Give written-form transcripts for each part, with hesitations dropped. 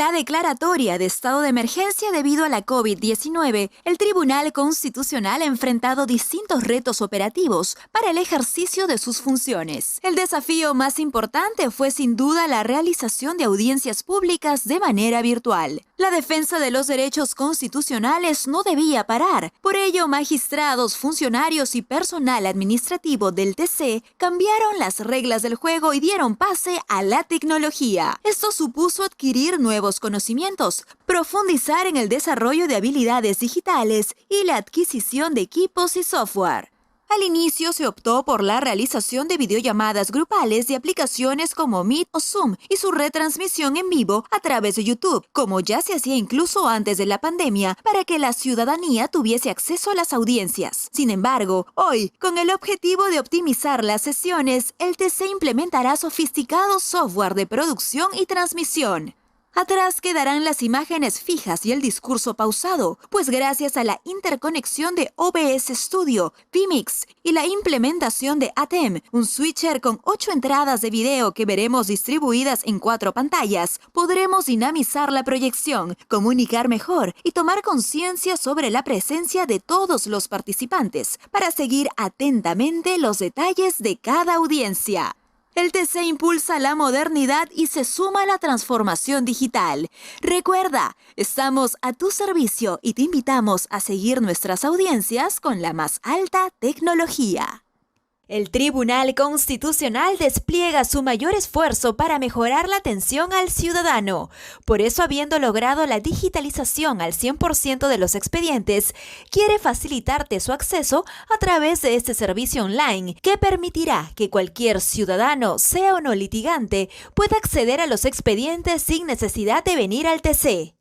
la declaratoria de estado de emergencia debido a la COVID-19, el Tribunal Constitucional ha enfrentado distintos retos operativos para el ejercicio de sus funciones. El desafío más importante fue sin duda la realización de audiencias públicas de manera virtual. La defensa de los derechos constitucionales no debía parar. Por ello, magistrados, funcionarios y personal administrativo del TC cambiaron las reglas del juego y dieron pase a la tecnología. Esto supuso adquirir nuevos conocimientos, profundizar en el desarrollo de habilidades digitales y la adquisición de equipos y software. Al inicio se optó por la realización de videollamadas grupales de aplicaciones como Meet o Zoom y su retransmisión en vivo a través de YouTube, como ya se hacía incluso antes de la pandemia, para que la ciudadanía tuviese acceso a las audiencias. Sin embargo, hoy, con el objetivo de optimizar las sesiones, el TC implementará sofisticado software de producción y transmisión. Atrás quedarán las imágenes fijas y el discurso pausado, pues gracias a la interconexión de OBS Studio, vMix y la implementación de ATEM, un switcher con 8 entradas de video que veremos distribuidas en 4 pantallas, podremos dinamizar la proyección, comunicar mejor y tomar conciencia sobre la presencia de todos los participantes para seguir atentamente los detalles de cada audiencia. El TC impulsa la modernidad y se suma a la transformación digital. Recuerda, estamos a tu servicio y te invitamos a seguir nuestras audiencias con la más alta tecnología. El Tribunal Constitucional despliega su mayor esfuerzo para mejorar la atención al ciudadano. Por eso, habiendo logrado la digitalización al 100% de los expedientes, quiere facilitarte su acceso a través de este servicio online que permitirá que cualquier ciudadano, sea o no litigante, pueda acceder a los expedientes sin necesidad de venir al TC.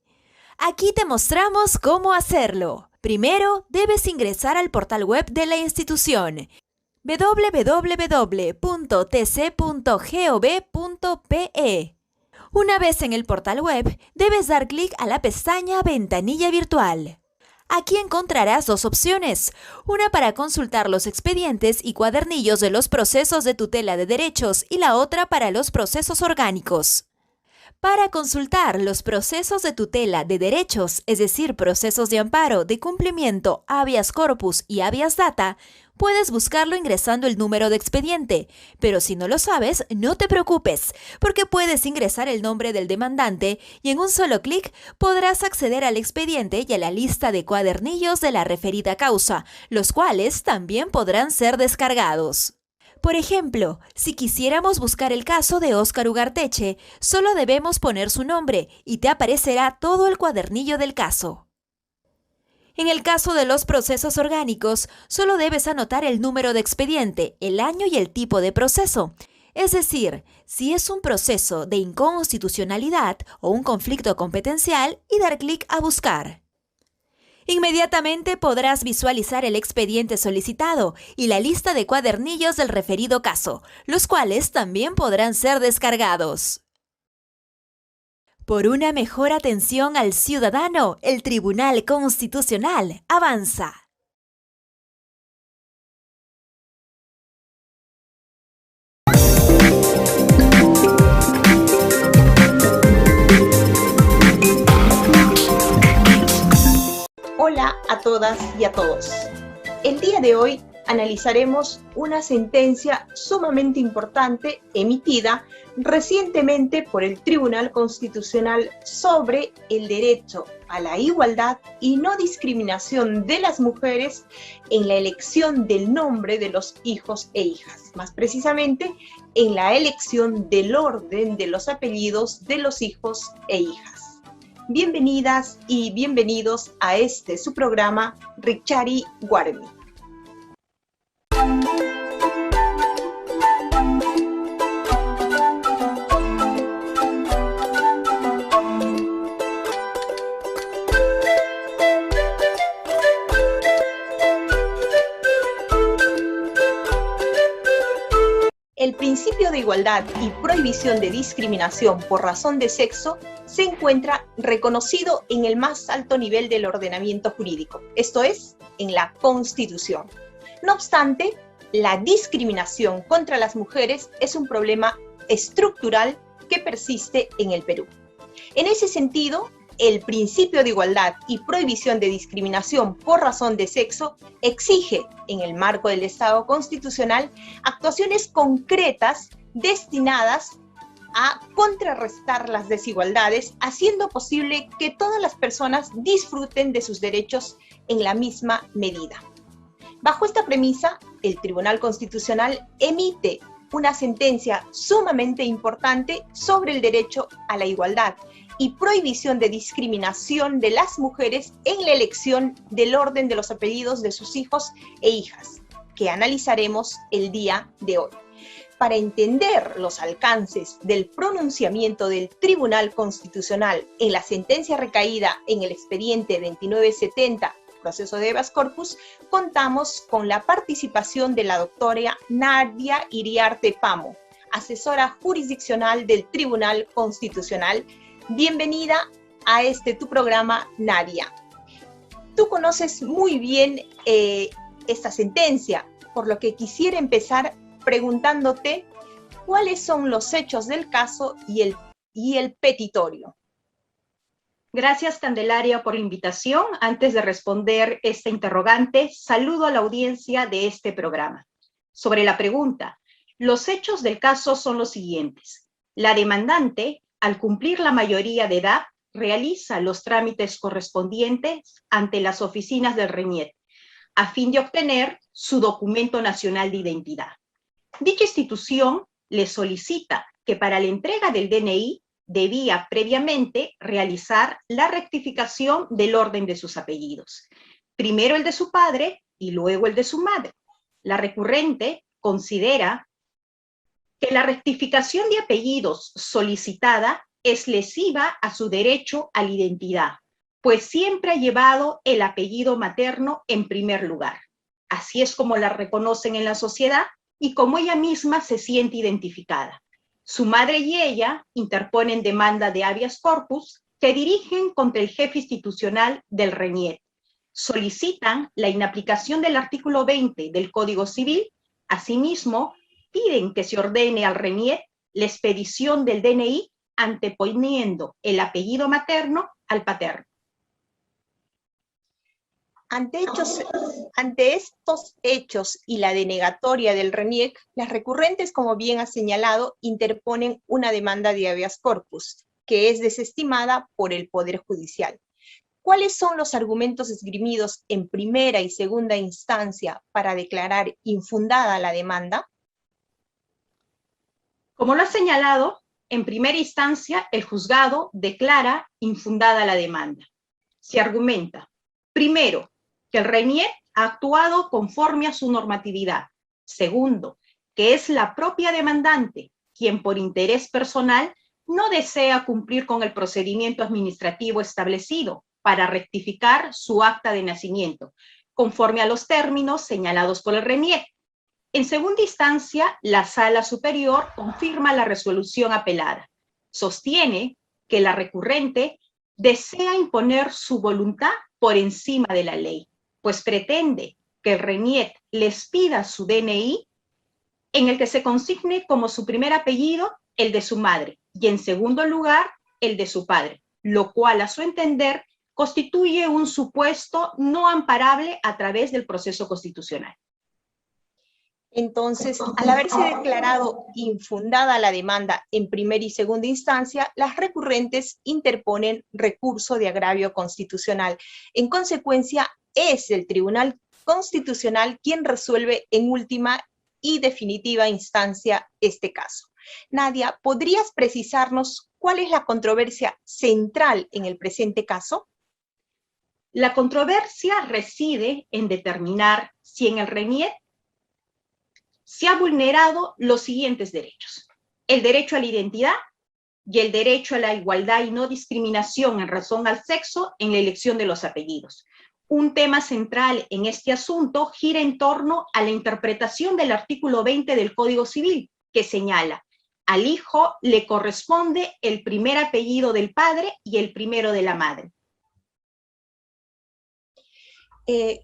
Aquí te mostramos cómo hacerlo. Primero, debes ingresar al portal web de la institución www.tc.gov.pe. Una vez en el portal web, debes dar clic a la pestaña Ventanilla Virtual. Aquí encontrarás 2 opciones, una para consultar los expedientes y cuadernillos de los procesos de tutela de derechos y la otra para los procesos orgánicos. Para consultar los procesos de tutela de derechos, es decir, procesos de amparo, de cumplimiento, habeas corpus y habeas data, puedes buscarlo ingresando el número de expediente, pero si no lo sabes, no te preocupes, porque puedes ingresar el nombre del demandante y en un solo clic podrás acceder al expediente y a la lista de cuadernillos de la referida causa, los cuales también podrán ser descargados. Por ejemplo, si quisiéramos buscar el caso de Óscar Ugarteche, solo debemos poner su nombre y te aparecerá todo el cuadernillo del caso. En el caso de los procesos orgánicos, solo debes anotar el número de expediente, el año y el tipo de proceso. Es decir, si es un proceso de inconstitucionalidad o un conflicto competencial y dar clic a buscar. Inmediatamente podrás visualizar el expediente solicitado y la lista de cuadernillos del referido caso, los cuales también podrán ser descargados. Por una mejor atención al ciudadano, el Tribunal Constitucional avanza. Hola a todas y a todos. El día de hoy analizaremos una sentencia sumamente importante emitida recientemente por el Tribunal Constitucional sobre el derecho a la igualdad y no discriminación de las mujeres en la elección del nombre de los hijos e hijas, más precisamente en la elección del orden de los apellidos de los hijos e hijas. Bienvenidas y bienvenidos a su programa Richari Guarmi. El principio de igualdad y prohibición de discriminación por razón de sexo se encuentra reconocido en el más alto nivel del ordenamiento jurídico, esto es, en la Constitución. No obstante, la discriminación contra las mujeres es un problema estructural que persiste en el Perú. En ese sentido, el principio de igualdad y prohibición de discriminación por razón de sexo exige, en el marco del Estado constitucional, actuaciones concretas destinadas a contrarrestar las desigualdades, haciendo posible que todas las personas disfruten de sus derechos en la misma medida. Bajo esta premisa, el Tribunal Constitucional emite una sentencia sumamente importante sobre el derecho a la igualdad y prohibición de discriminación de las mujeres en la elección del orden de los apellidos de sus hijos e hijas, que analizaremos el día de hoy. Para entender los alcances del pronunciamiento del Tribunal Constitucional en la sentencia recaída en el expediente 2970, proceso de habeas corpus, contamos con la participación de la doctora Nadia Iriarte Pamo, asesora jurisdiccional del Tribunal Constitucional. Bienvenida a tu programa, Nadia. Tú conoces muy bien esta sentencia, por lo que quisiera empezar preguntándote cuáles son los hechos del caso y el petitorio. Gracias, Candelaria, por la invitación. Antes de responder esta interrogante, saludo a la audiencia de este programa. Sobre la pregunta, los hechos del caso son los siguientes. La demandante, al cumplir la mayoría de edad, realiza los trámites correspondientes ante las oficinas del RENIEC, a fin de obtener su documento nacional de identidad. Dicha institución le solicita que para la entrega del DNI debía previamente realizar la rectificación del orden de sus apellidos. Primero el de su padre y luego el de su madre. La recurrente considera que la rectificación de apellidos solicitada es lesiva a su derecho a la identidad, pues siempre ha llevado el apellido materno en primer lugar. Así es como la reconocen en la sociedad y como ella misma se siente identificada. Su madre y ella interponen demanda de habeas corpus que dirigen contra el jefe institucional del RENIEC. Solicitan la inaplicación del artículo 20 del Código Civil. Asimismo, piden que se ordene al RENIEC la expedición del DNI anteponiendo el apellido materno al paterno. Ante estos hechos y la denegatoria del RENIEC, las recurrentes, como bien ha señalado, interponen una demanda de habeas corpus, que es desestimada por el Poder Judicial. ¿Cuáles son los argumentos esgrimidos en primera y segunda instancia para declarar infundada la demanda? Como lo ha señalado, en primera instancia el juzgado declara infundada la demanda. Se argumenta, primero, que el RENIEC ha actuado conforme a su normatividad. Segundo, que es la propia demandante quien por interés personal no desea cumplir con el procedimiento administrativo establecido para rectificar su acta de nacimiento, conforme a los términos señalados por el RENIEC. En segunda instancia, la Sala Superior confirma la resolución apelada. Sostiene que la recurrente desea imponer su voluntad por encima de la ley, pues pretende que el RENIEC les pida su DNI en el que se consigne como su primer apellido el de su madre y en segundo lugar el de su padre, lo cual a su entender constituye un supuesto no amparable a través del proceso constitucional. Entonces, al haberse declarado infundada la demanda en primera y segunda instancia, las recurrentes interponen recurso de agravio constitucional. En consecuencia, es el Tribunal Constitucional quien resuelve en última y definitiva instancia este caso. Nadia, ¿podrías precisarnos cuál es la controversia central en el presente caso? La controversia reside en determinar si en el RENIEC se ha vulnerado los siguientes derechos: el derecho a la identidad y el derecho a la igualdad y no discriminación en razón al sexo en la elección de los apellidos. Un tema central en este asunto gira en torno a la interpretación del artículo 20 del Código Civil, que señala: al hijo le corresponde el primer apellido del padre y el primero de la madre.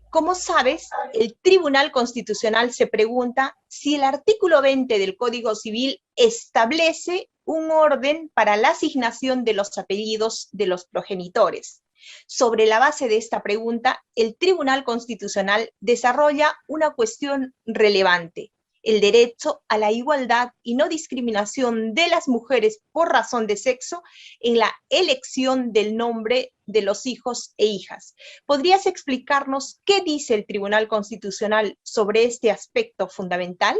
Como sabes, el Tribunal Constitucional se pregunta si el artículo 20 del Código Civil establece un orden para la asignación de los apellidos de los progenitores. Sobre la base de esta pregunta, el Tribunal Constitucional desarrolla una cuestión relevante: el derecho a la igualdad y no discriminación de las mujeres por razón de sexo en la elección del nombre de los hijos e hijas. ¿Podrías explicarnos qué dice el Tribunal Constitucional sobre este aspecto fundamental?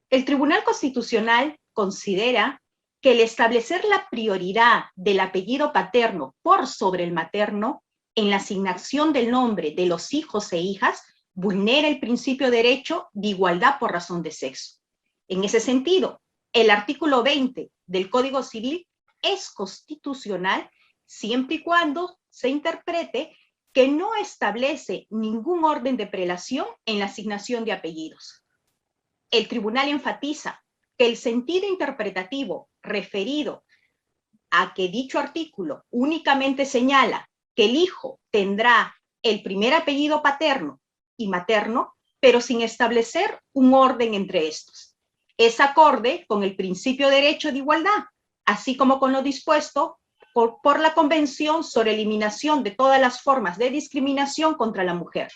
El Tribunal Constitucional considera que el establecer la prioridad del apellido paterno por sobre el materno en la asignación del nombre de los hijos e hijas vulnera el principio de derecho de igualdad por razón de sexo. En ese sentido, el artículo 20 del Código Civil es constitucional siempre y cuando se interprete que no establece ningún orden de prelación en la asignación de apellidos. El tribunal enfatiza que el sentido interpretativo referido a que dicho artículo únicamente señala que el hijo tendrá el primer apellido paterno y materno, pero sin establecer un orden entre estos. Es acorde con el principio de derecho de igualdad, así como con lo dispuesto por la Convención sobre Eliminación de todas las formas de discriminación contra la mujer,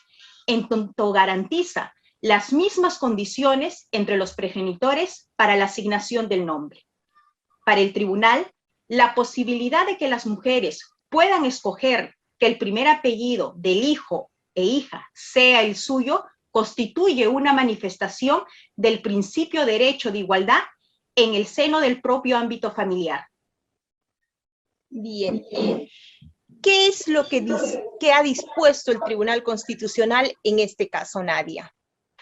en tanto garantiza las mismas condiciones entre los progenitores para la asignación del nombre. Para el tribunal, la posibilidad de que las mujeres puedan escoger que el primer apellido del hijo e hija sea el suyo constituye una manifestación del principio de derecho de igualdad en el seno del propio ámbito familiar. Bien. ¿Qué es lo que ha dispuesto el Tribunal Constitucional en este caso, Nadia?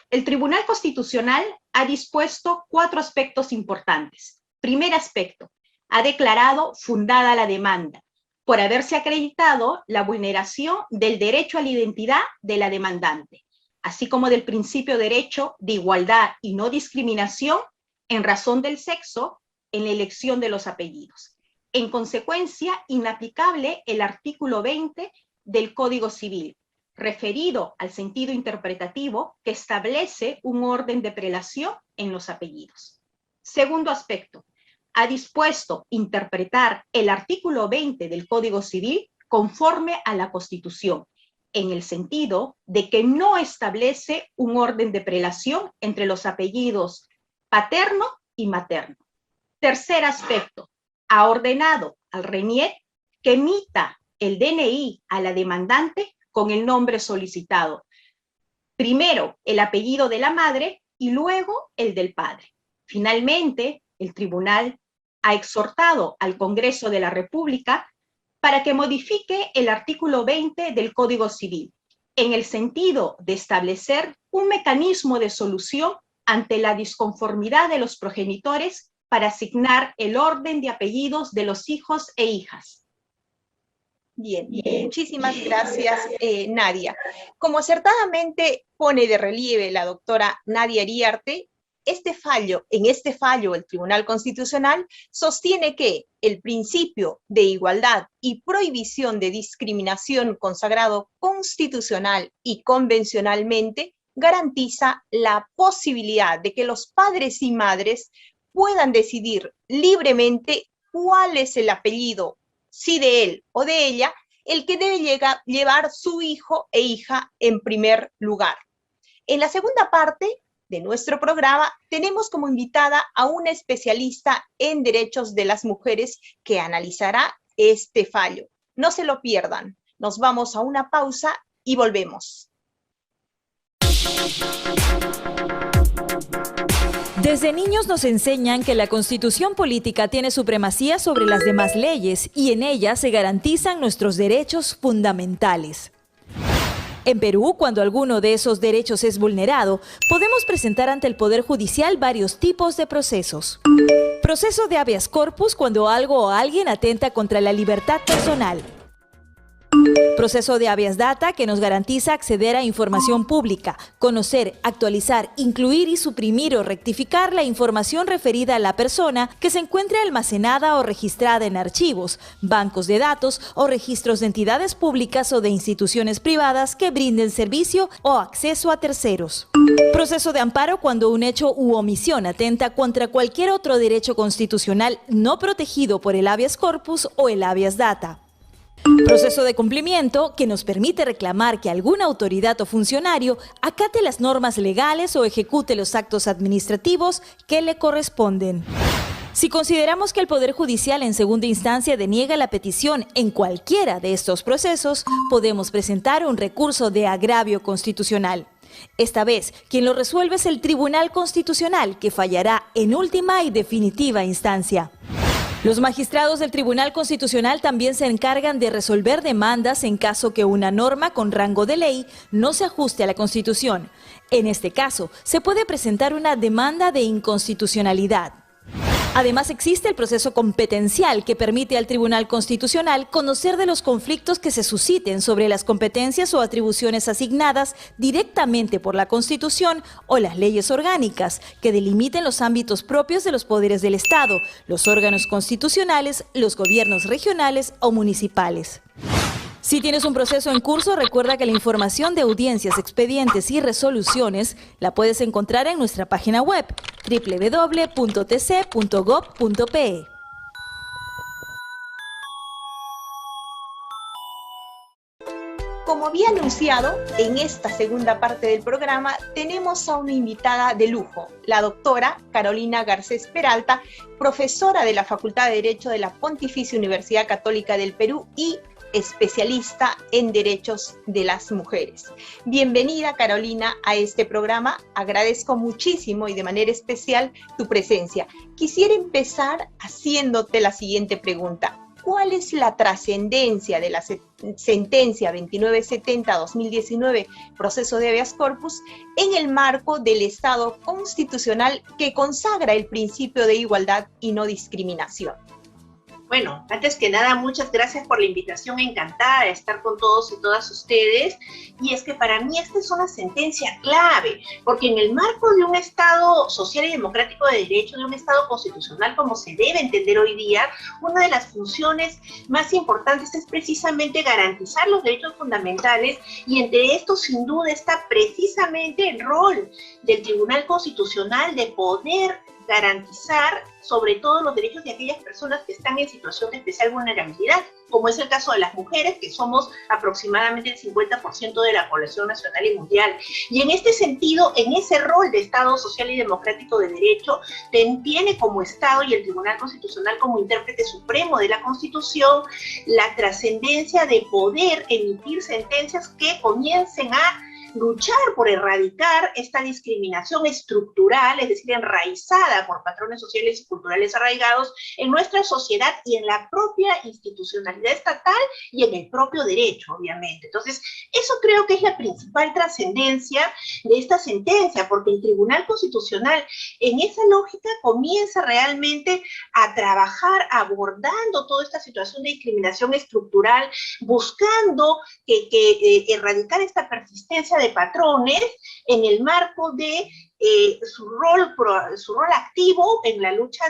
El Tribunal Constitucional ha dispuesto 4 aspectos importantes. Primer aspecto, ha declarado fundada la demanda por haberse acreditado la vulneración del derecho a la identidad de la demandante, así como del principio de derecho de igualdad y no discriminación en razón del sexo en la elección de los apellidos. En consecuencia, inaplicable el artículo 20 del Código Civil, referido al sentido interpretativo que establece un orden de prelación en los apellidos. Segundo aspecto, ha dispuesto interpretar el artículo 20 del Código Civil conforme a la Constitución, en el sentido de que no establece un orden de prelación entre los apellidos paterno y materno. Tercer aspecto, ha ordenado al RENIEC que emita el DNI a la demandante con el nombre solicitado. Primero el apellido de la madre y luego el del padre. Finalmente, el tribunal ha exhortado al Congreso de la República para que modifique el artículo 20 del Código Civil, en el sentido de establecer un mecanismo de solución ante la disconformidad de los progenitores para asignar el orden de apellidos de los hijos e hijas. Bien, muchísimas gracias, Nadia. Como acertadamente pone de relieve la doctora Nadia Iriarte, en este fallo el Tribunal Constitucional sostiene que el principio de igualdad y prohibición de discriminación consagrado constitucional y convencionalmente garantiza la posibilidad de que los padres y madres puedan decidir libremente cuál es el apellido, si de él o de ella, el que debe llevar su hijo e hija en primer lugar. En la segunda parte de nuestro programa tenemos como invitada a una especialista en derechos de las mujeres que analizará este fallo. No se lo pierdan. Nos vamos a una pausa y volvemos. Desde niños nos enseñan que la Constitución política tiene supremacía sobre las demás leyes y en ella se garantizan nuestros derechos fundamentales. En Perú, cuando alguno de esos derechos es vulnerado, podemos presentar ante el Poder Judicial varios tipos de procesos. Proceso de habeas corpus, cuando algo o alguien atenta contra la libertad personal. Proceso de habeas data que nos garantiza acceder a información pública, conocer, actualizar, incluir y suprimir o rectificar la información referida a la persona que se encuentre almacenada o registrada en archivos, bancos de datos o registros de entidades públicas o de instituciones privadas que brinden servicio o acceso a terceros. Proceso de amparo cuando un hecho u omisión atenta contra cualquier otro derecho constitucional no protegido por el habeas corpus o el habeas data. Proceso de cumplimiento que nos permite reclamar que alguna autoridad o funcionario acate las normas legales o ejecute los actos administrativos que le corresponden. Si consideramos que el Poder Judicial en segunda instancia deniega la petición en cualquiera de estos procesos, podemos presentar un recurso de agravio constitucional. Esta vez, quien lo resuelve es el Tribunal Constitucional, que fallará en última y definitiva instancia. Los magistrados del Tribunal Constitucional también se encargan de resolver demandas en caso que una norma con rango de ley no se ajuste a la Constitución. En este caso, se puede presentar una demanda de inconstitucionalidad. Además, existe el proceso competencial que permite al Tribunal Constitucional conocer de los conflictos que se susciten sobre las competencias o atribuciones asignadas directamente por la Constitución o las leyes orgánicas que delimiten los ámbitos propios de los poderes del Estado, los órganos constitucionales, los gobiernos regionales o municipales. Si tienes un proceso en curso, recuerda que la información de audiencias, expedientes y resoluciones la puedes encontrar en nuestra página web www.tc.gov.pe. Como había anunciado, en esta segunda parte del programa tenemos a una invitada de lujo, la doctora Carolina Garcés Peralta, profesora de la Facultad de Derecho de la Pontificia Universidad Católica del Perú y especialista en derechos de las mujeres. Bienvenida, Carolina, a este programa. Agradezco muchísimo y de manera especial tu presencia. Quisiera empezar haciéndote la siguiente pregunta. ¿Cuál es la trascendencia de la sentencia 2970-2019, proceso de habeas corpus, en el marco del Estado constitucional que consagra el principio de igualdad y no discriminación? Bueno, antes que nada, muchas gracias por la invitación, encantada de estar con todos y todas ustedes. Y es que para mí esta es una sentencia clave, porque en el marco de un Estado social y democrático de derecho, de un Estado constitucional como se debe entender hoy día, una de las funciones más importantes es precisamente garantizar los derechos fundamentales, y entre estos sin duda está precisamente el rol del Tribunal Constitucional de poder garantizar sobre todo los derechos de aquellas personas que están en situación de especial vulnerabilidad, como es el caso de las mujeres, que somos aproximadamente el 50% de la población nacional y mundial. Y en este sentido, en ese rol de Estado social y democrático de derecho, tiene como Estado y el Tribunal Constitucional como intérprete supremo de la Constitución la trascendencia de poder emitir sentencias que comiencen a luchar por erradicar esta discriminación estructural, es decir, enraizada por patrones sociales y culturales arraigados en nuestra sociedad y en la propia institucionalidad estatal y en el propio derecho, obviamente. Entonces, eso creo que es la principal trascendencia de esta sentencia, porque el Tribunal Constitucional en esa lógica comienza realmente a trabajar abordando toda esta situación de discriminación estructural, buscando erradicar esta persistencia de patrones en el marco de su rol activo en la lucha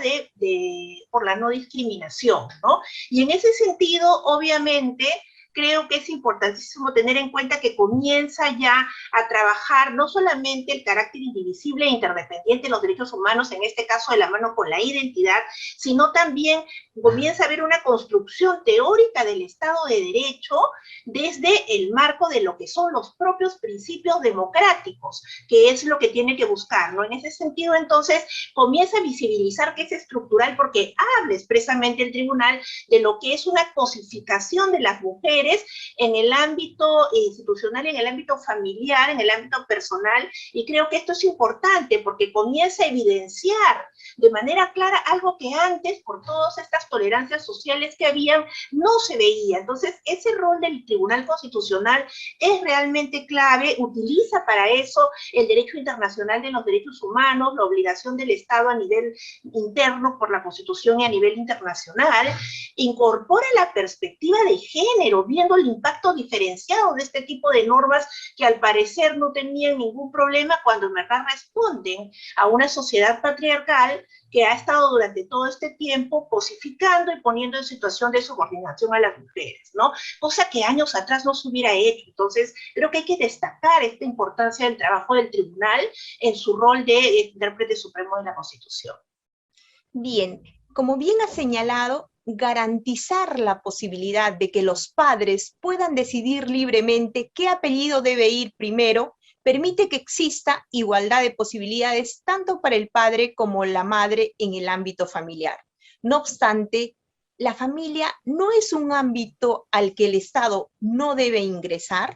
por la no discriminación, ¿no? Y en ese sentido, obviamente, creo que es importantísimo tener en cuenta que comienza ya a trabajar no solamente el carácter indivisible e interdependiente de los derechos humanos, en este caso de la mano con la identidad, sino también comienza a haber una construcción teórica del Estado de Derecho desde el marco de lo que son los propios principios democráticos, que es lo que tiene que buscar, ¿no? En ese sentido, entonces, comienza a visibilizar que es estructural porque habla expresamente el tribunal de lo que es una cosificación de las mujeres en el ámbito institucional, en el ámbito familiar, en el ámbito personal, y creo que esto es importante porque comienza a evidenciar de manera clara algo que antes, por todas estas tolerancias sociales que habían, no se veía. Entonces, ese rol del Tribunal Constitucional es realmente clave, utiliza para eso el derecho internacional de los derechos humanos, la obligación del Estado a nivel interno por la Constitución y a nivel internacional, incorpora la perspectiva de género viendo el impacto diferenciado de este tipo de normas que al parecer no tenían ningún problema cuando en verdad responden a una sociedad patriarcal que ha estado durante todo este tiempo cosificando y poniendo en situación de subordinación a las mujeres, ¿no? Cosa que años atrás no se hubiera hecho. Entonces, creo que hay que destacar esta importancia del trabajo del tribunal en su rol de intérprete supremo de la Constitución. Bien, como bien ha señalado, garantizar la posibilidad de que los padres puedan decidir libremente qué apellido debe ir primero permite que exista igualdad de posibilidades tanto para el padre como la madre en el ámbito familiar. No obstante, la familia no es un ámbito al que el Estado no debe ingresar.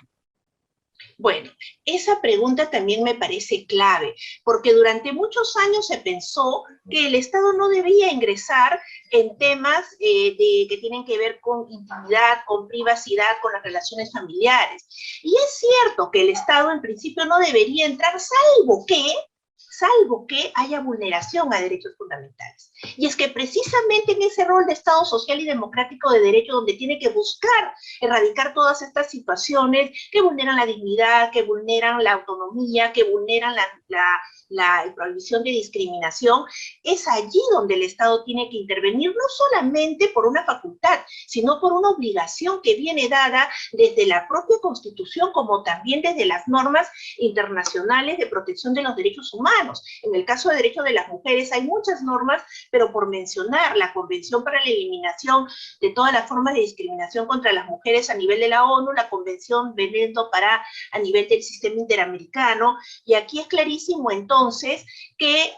Bueno, esa pregunta también me parece clave, porque durante muchos años se pensó que el Estado no debía ingresar en temas que tienen que ver con intimidad, con privacidad, con las relaciones familiares. Y es cierto que el Estado en principio no debería entrar, salvo que haya vulneración a derechos fundamentales. Y es que precisamente en ese rol de Estado social y democrático de derecho, donde tiene que buscar erradicar todas estas situaciones que vulneran la dignidad, que vulneran la autonomía, que vulneran la prohibición de discriminación, es allí donde el Estado tiene que intervenir, no solamente por una facultad, sino por una obligación que viene dada desde la propia Constitución, como también desde las normas internacionales de protección de los derechos humanos. En el caso de derechos de las mujeres hay muchas normas, pero por mencionar la Convención para la Eliminación de todas las formas de discriminación contra las mujeres a nivel de la ONU, la Convención Benendo a nivel del sistema interamericano, y aquí es clarísimo entonces que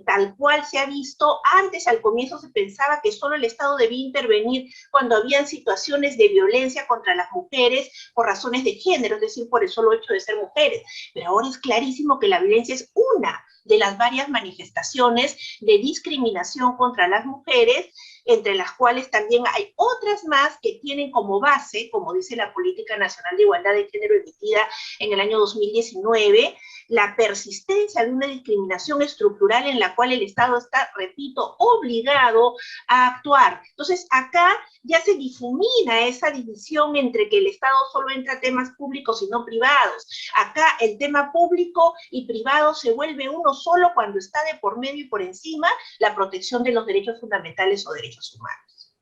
tal cual se ha visto, antes al comienzo se pensaba que solo el Estado debía intervenir cuando habían situaciones de violencia contra las mujeres por razones de género, es decir, por el solo hecho de ser mujeres, pero ahora es clarísimo que la violencia es una de las varias manifestaciones de discriminación contra las mujeres, entre las cuales también hay otras más que tienen como base, como dice la Política Nacional de Igualdad de Género emitida en el año 2019, la persistencia de una discriminación estructural en la cual el Estado está, repito, obligado a actuar. Entonces, acá ya se difumina esa división entre que el Estado solo entra a temas públicos y no privados. Acá el tema público y privado se vuelve uno solo cuando está de por medio y por encima la protección de los derechos fundamentales o derechos humanos.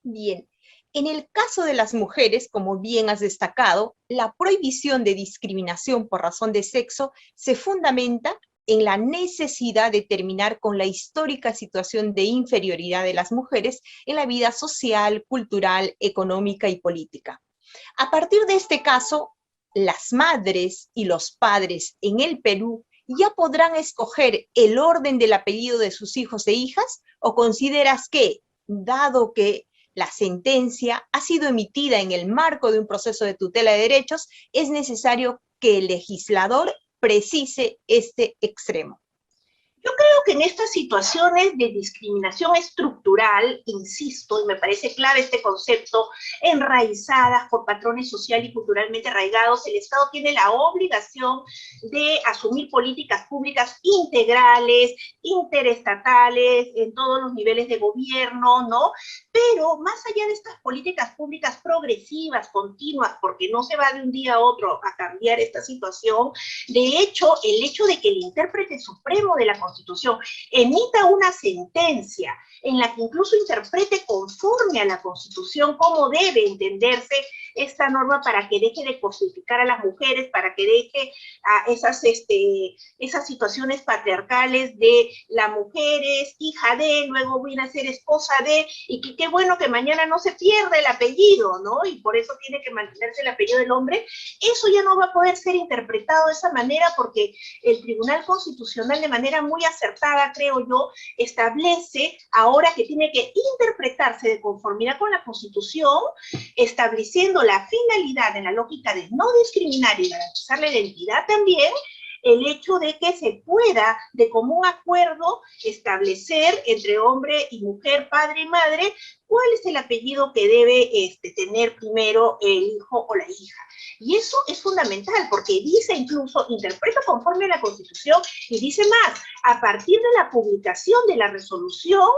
Bien. En el caso de las mujeres, como bien has destacado, la prohibición de discriminación por razón de sexo se fundamenta en la necesidad de terminar con la histórica situación de inferioridad de las mujeres en la vida social, cultural, económica y política. A partir de este caso, las madres y los padres en el Perú ya podrán escoger el orden del apellido de sus hijos e hijas, ¿o consideras que, dado que la sentencia ha sido emitida en el marco de un proceso de tutela de derechos, es necesario que el legislador precise este extremo? Yo creo que en estas situaciones de discriminación estructural, insisto, y me parece clave este concepto, enraizadas por patrones social y culturalmente arraigados, el Estado tiene la obligación de asumir políticas públicas integrales, interestatales, en todos los niveles de gobierno, ¿no? Pero más allá de estas políticas públicas progresivas, continuas, porque no se va de un día a otro a cambiar esta situación, de hecho, el hecho de que el intérprete supremo de la Constitución emita una sentencia en la que incluso interprete conforme a la Constitución cómo debe entenderse esta norma para que deje de cosificar a las mujeres, para que deje a esas situaciones patriarcales de la mujer es hija de, luego viene a ser esposa de, y que qué bueno que mañana no se pierda el apellido, ¿no? Y por eso tiene que mantenerse el apellido del hombre. Eso ya no va a poder ser interpretado de esa manera porque el Tribunal Constitucional, de manera muy acertada, creo yo, establece ahora que tiene que interpretarse de conformidad con la Constitución, estableciendo la finalidad en la lógica de no discriminar y garantizar la identidad también, el hecho de que se pueda, de común acuerdo, establecer entre hombre y mujer, padre y madre, cuál es el apellido que debe tener primero el hijo o la hija. Y eso es fundamental, porque dice incluso, interpreta conforme a la Constitución, y dice más, a partir de la publicación de la resolución,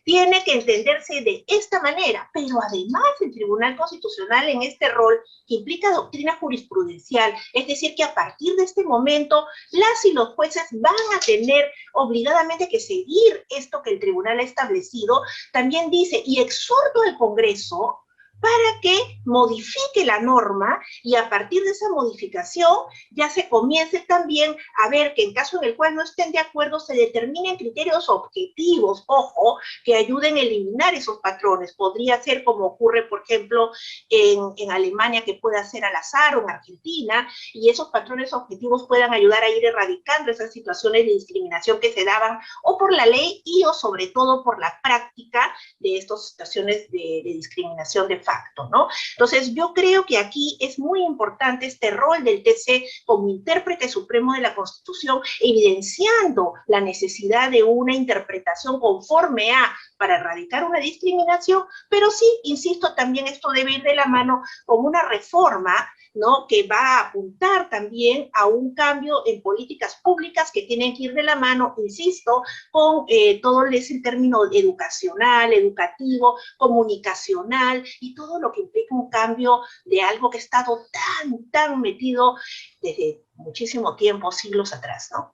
tiene que entenderse de esta manera, pero además el Tribunal Constitucional en este rol que implica doctrina jurisprudencial, es decir, que a partir de este momento las y los jueces van a tener obligadamente que seguir esto que el tribunal ha establecido, también dice, y exhorto al Congreso para que modifique la norma y a partir de esa modificación ya se comience también a ver que en caso en el cual no estén de acuerdo se determinen criterios objetivos, ojo, que ayuden a eliminar esos patrones. Podría ser como ocurre, por ejemplo, en Alemania, que pueda ser al azar, o en Argentina, y esos patrones objetivos puedan ayudar a ir erradicando esas situaciones de discriminación que se daban o por la ley y o sobre todo por la práctica de estas situaciones de discriminación de facto, ¿no? Entonces, yo creo que aquí es muy importante este rol del TC como intérprete supremo de la Constitución, evidenciando la necesidad de una interpretación conforme a, para erradicar una discriminación, pero sí, insisto, también esto debe ir de la mano con una reforma, ¿no?, que va a apuntar también a un cambio en políticas públicas que tienen que ir de la mano, insisto, con todo ese término educacional, educativo, comunicacional y todo lo que implica un cambio de algo que ha estado tan metido desde muchísimo tiempo, siglos atrás, ¿no?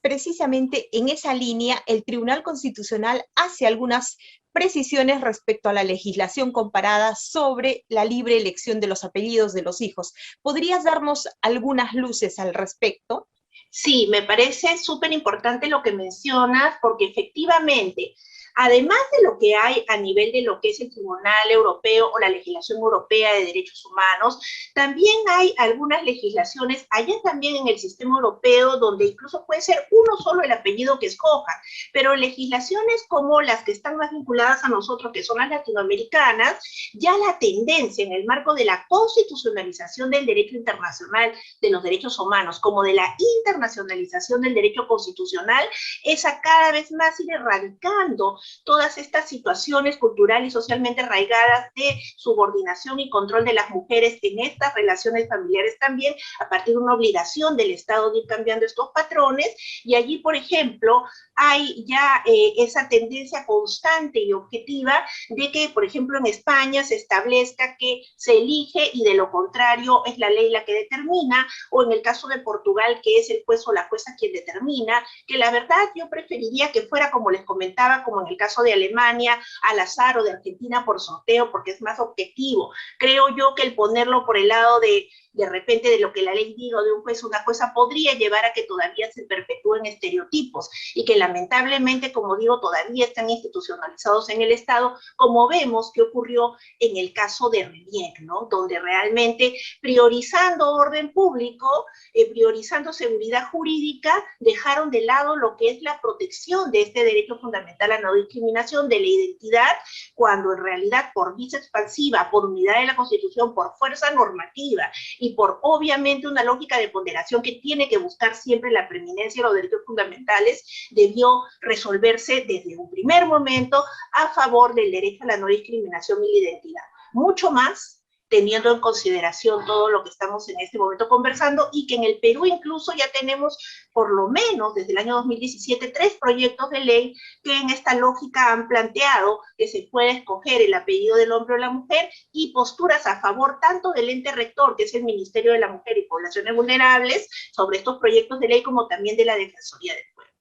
Precisamente en esa línea, el Tribunal Constitucional hace algunas precisiones respecto a la legislación comparada sobre la libre elección de los apellidos de los hijos. ¿Podrías darnos algunas luces al respecto? Sí, me parece súper importante lo que mencionas, porque efectivamente, además de lo que hay a nivel de lo que es el Tribunal Europeo o la legislación europea de derechos humanos, también hay algunas legislaciones allá también en el sistema europeo donde incluso puede ser uno solo el apellido que escojan, pero legislaciones como las que están más vinculadas a nosotros, que son las latinoamericanas, ya la tendencia en el marco de la constitucionalización del derecho internacional de los derechos humanos, como de la internacionalización del derecho constitucional, es a cada vez más ir erradicando todas estas situaciones culturales y socialmente arraigadas de subordinación y control de las mujeres en estas relaciones familiares también, a partir de una obligación del Estado de ir cambiando estos patrones, y allí, por ejemplo, hay ya esa tendencia constante y objetiva de que, por ejemplo, en España se establezca que se elige y de lo contrario es la ley la que determina, o en el caso de Portugal, que es el juez o la jueza quien determina, que la verdad yo preferiría que fuera, como les comentaba, como en el caso de Alemania, al azar, o de Argentina por sorteo, porque es más objetivo. Creo yo que el ponerlo por el lado de repente de lo que la ley diga, o de un juez o una jueza, podría llevar a que todavía se perpetúen estereotipos, y que lamentablemente, como digo, todavía están institucionalizados en el Estado, como vemos que ocurrió en el caso de RENIEC, ¿no?, donde realmente priorizando orden público, priorizando seguridad jurídica, dejaron de lado lo que es la protección de este derecho fundamental a no discriminación, de la identidad, cuando en realidad por visa expansiva, por unidad de la Constitución, por fuerza normativa y por obviamente una lógica de ponderación que tiene que buscar siempre la preeminencia de los derechos fundamentales, debió resolverse desde un primer momento a favor del derecho a la no discriminación y la identidad. Mucho más teniendo en consideración todo lo que estamos en este momento conversando, y que en el Perú incluso ya tenemos por lo menos desde el año 2017 3 proyectos de ley que en esta lógica han planteado que se puede escoger el apellido del hombre o la mujer, y posturas a favor tanto del ente rector, que es el Ministerio de la Mujer y Poblaciones Vulnerables, sobre estos proyectos de ley, como también de la Defensoría del Pueblo.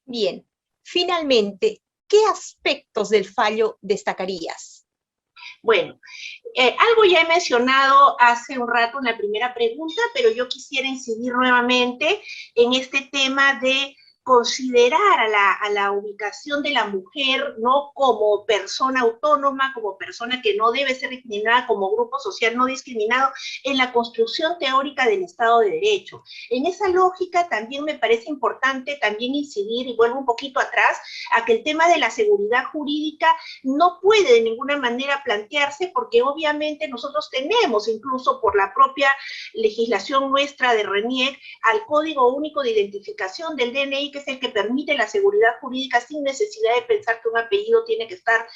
Bien, finalmente, ¿qué aspectos del fallo destacarías? Bueno, algo ya he mencionado hace un rato en la primera pregunta, pero yo quisiera incidir nuevamente en este tema de considerar a la ubicación de la mujer, ¿no?, como persona autónoma, como persona que no debe ser discriminada, como grupo social no discriminado en la construcción teórica del Estado de Derecho. En esa lógica también me parece importante también incidir, y vuelvo un poquito atrás, a que el tema de la seguridad jurídica no puede de ninguna manera plantearse, porque obviamente nosotros tenemos, incluso por la propia legislación nuestra de RENIEC, al Código Único de Identificación del DNI RENIEC es el que permite la seguridad jurídica sin necesidad de pensar que un apellido tiene que estar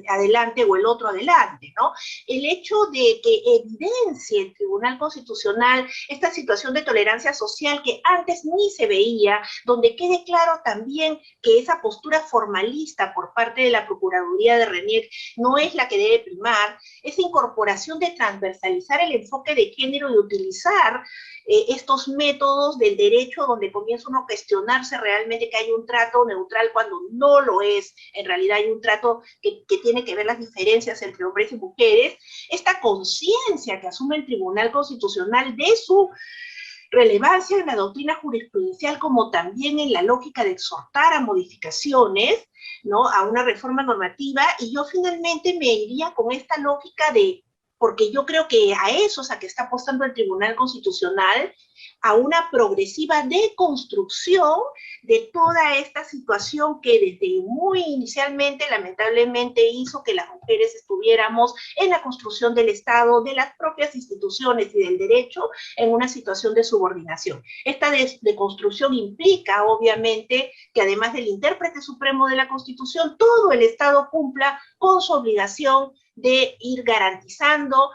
adelante o el otro adelante, ¿no? El hecho de que evidencie el Tribunal Constitucional esta situación de tolerancia social que antes ni se veía, donde quede claro también que esa postura formalista por parte de la Procuraduría de RENIEC no es la que debe primar, esa incorporación de transversalizar el enfoque de género y utilizar estos métodos del derecho donde comienza uno a cuestionarse realmente que hay un trato neutral cuando no lo es, en realidad hay un trato que tiene que ver las diferencias entre hombres y mujeres, esta conciencia que asume el Tribunal Constitucional de su relevancia en la doctrina jurisprudencial como también en la lógica de exhortar a modificaciones, ¿no?, a una reforma normativa, y yo finalmente me iría con esta lógica de, porque yo creo que a eso es a que está apostando el Tribunal Constitucional, a una progresiva deconstrucción de toda esta situación que desde muy inicialmente, lamentablemente, hizo que las mujeres estuviéramos en la construcción del Estado, de las propias instituciones y del derecho, en una situación de subordinación. Esta deconstrucción implica, obviamente, que además del intérprete supremo de la Constitución, todo el Estado cumpla con su obligación de ir garantizando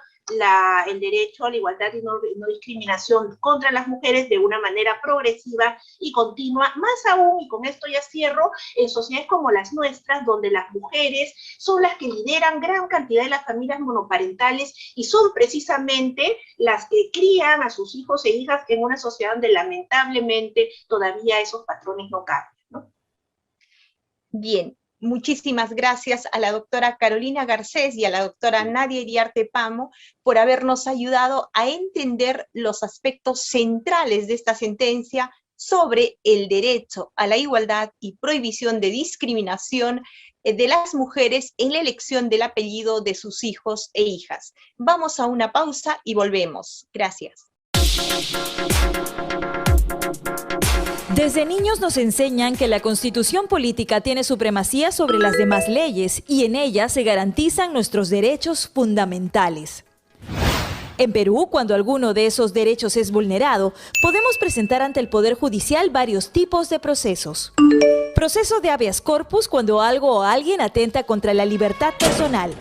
el derecho a la igualdad y no discriminación contra las mujeres de una manera progresiva y continua, más aún, y con esto ya cierro, en sociedades como las nuestras, donde las mujeres son las que lideran gran cantidad de las familias monoparentales y son precisamente las que crían a sus hijos e hijas en una sociedad donde lamentablemente todavía esos patrones no cambian, ¿no? Bien. Muchísimas gracias a la doctora Carolina Garcés y a la doctora Nadia Iriarte Pamo por habernos ayudado a entender los aspectos centrales de esta sentencia sobre el derecho a la igualdad y prohibición de discriminación de las mujeres en la elección del apellido de sus hijos e hijas. Vamos a una pausa y volvemos. Gracias. Desde niños nos enseñan que la Constitución política tiene supremacía sobre las demás leyes y en ella se garantizan nuestros derechos fundamentales. En Perú, cuando alguno de esos derechos es vulnerado, podemos presentar ante el Poder Judicial varios tipos de procesos. Proceso de habeas corpus, cuando algo o alguien atenta contra la libertad personal.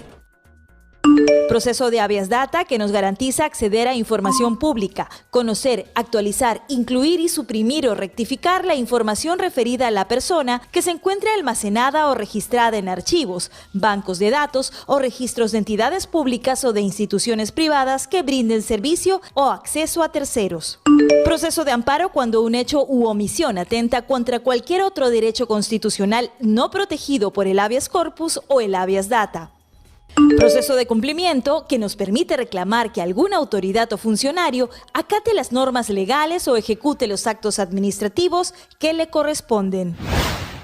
Proceso de habeas data, que nos garantiza acceder a información pública, conocer, actualizar, incluir y suprimir o rectificar la información referida a la persona que se encuentre almacenada o registrada en archivos, bancos de datos o registros de entidades públicas o de instituciones privadas que brinden servicio o acceso a terceros. Proceso de amparo, cuando un hecho u omisión atenta contra cualquier otro derecho constitucional no protegido por el habeas corpus o el habeas data. Proceso de cumplimiento, que nos permite reclamar que alguna autoridad o funcionario acate las normas legales o ejecute los actos administrativos que le corresponden.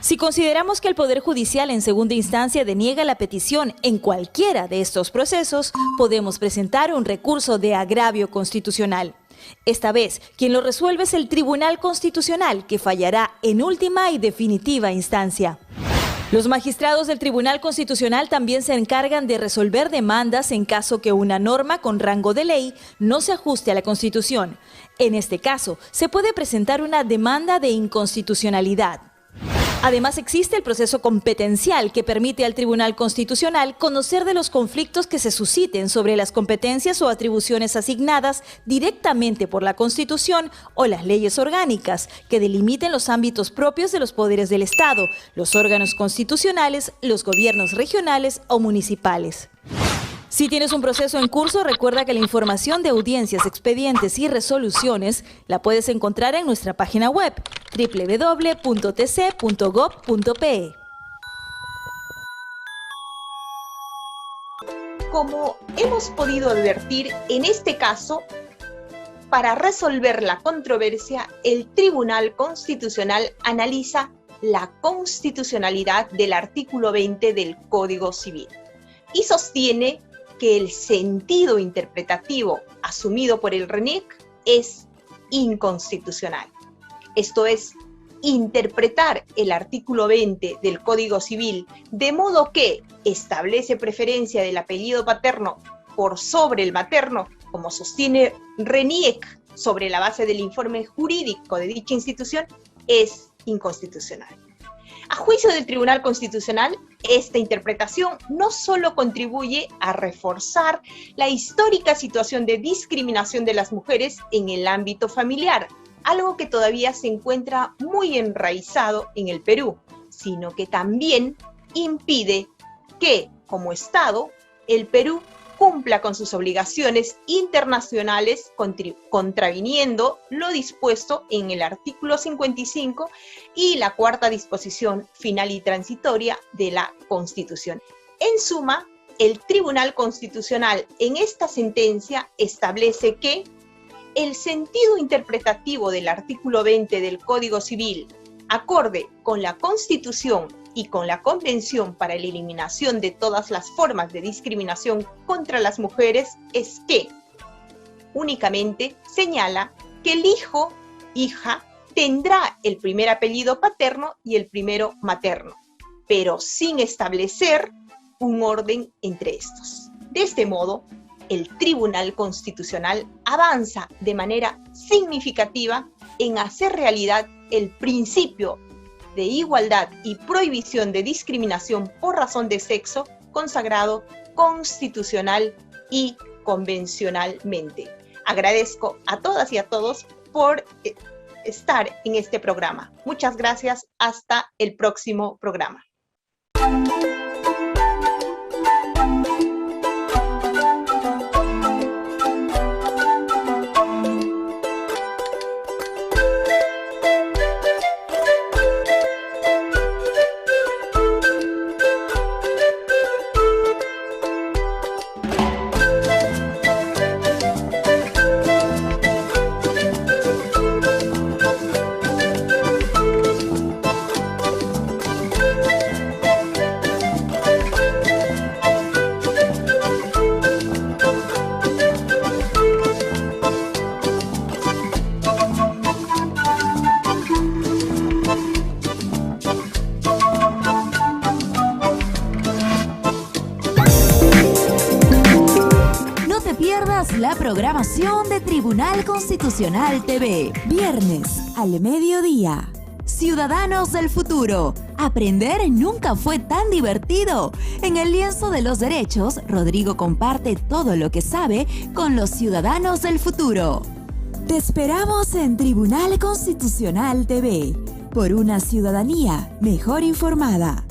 Si consideramos que el Poder Judicial en segunda instancia deniega la petición en cualquiera de estos procesos, podemos presentar un recurso de agravio constitucional. Esta vez, quien lo resuelve es el Tribunal Constitucional, que fallará en última y definitiva instancia. Los magistrados del Tribunal Constitucional también se encargan de resolver demandas en caso que una norma con rango de ley no se ajuste a la Constitución. En este caso, se puede presentar una demanda de inconstitucionalidad. Además, existe el proceso competencial, que permite al Tribunal Constitucional conocer de los conflictos que se susciten sobre las competencias o atribuciones asignadas directamente por la Constitución o las leyes orgánicas, que delimiten los ámbitos propios de los poderes del Estado, los órganos constitucionales, los gobiernos regionales o municipales. Si tienes un proceso en curso, recuerda que la información de audiencias, expedientes y resoluciones la puedes encontrar en nuestra página web www.tc.gov.pe. Como hemos podido advertir, en este caso, para resolver la controversia, el Tribunal Constitucional analiza la constitucionalidad del artículo 20 del Código Civil y sostiene que el sentido interpretativo asumido por el RENIEC es inconstitucional. Esto es, interpretar el artículo 20 del Código Civil de modo que establece preferencia del apellido paterno por sobre el materno, como sostiene RENIEC sobre la base del informe jurídico de dicha institución, es inconstitucional. A juicio del Tribunal Constitucional, esta interpretación no solo contribuye a reforzar la histórica situación de discriminación de las mujeres en el ámbito familiar, algo que todavía se encuentra muy enraizado en el Perú, sino que también impide que, como Estado, el Perú cumpla con sus obligaciones internacionales contraviniendo lo dispuesto en el artículo 55 y la cuarta disposición final y transitoria de la Constitución. En suma, el Tribunal Constitucional en esta sentencia establece que el sentido interpretativo del artículo 20 del Código Civil, acorde con la Constitución y con la Convención para la Eliminación de todas las formas de discriminación contra las mujeres, es que únicamente señala que el hijo, hija, tendrá el primer apellido paterno y el primero materno, pero sin establecer un orden entre estos. De este modo, el Tribunal Constitucional avanza de manera significativa en hacer realidad el principio de igualdad y prohibición de discriminación por razón de sexo consagrado constitucional y convencionalmente. Agradezco a todas y a todos por estar en este programa. Muchas gracias. Hasta el próximo programa. La programación de Tribunal Constitucional TV, viernes al mediodía. Ciudadanos del futuro, aprender nunca fue tan divertido. En el lienzo de los derechos, Rodrigo comparte todo lo que sabe con los ciudadanos del futuro. Te esperamos en Tribunal Constitucional TV, por una ciudadanía mejor informada.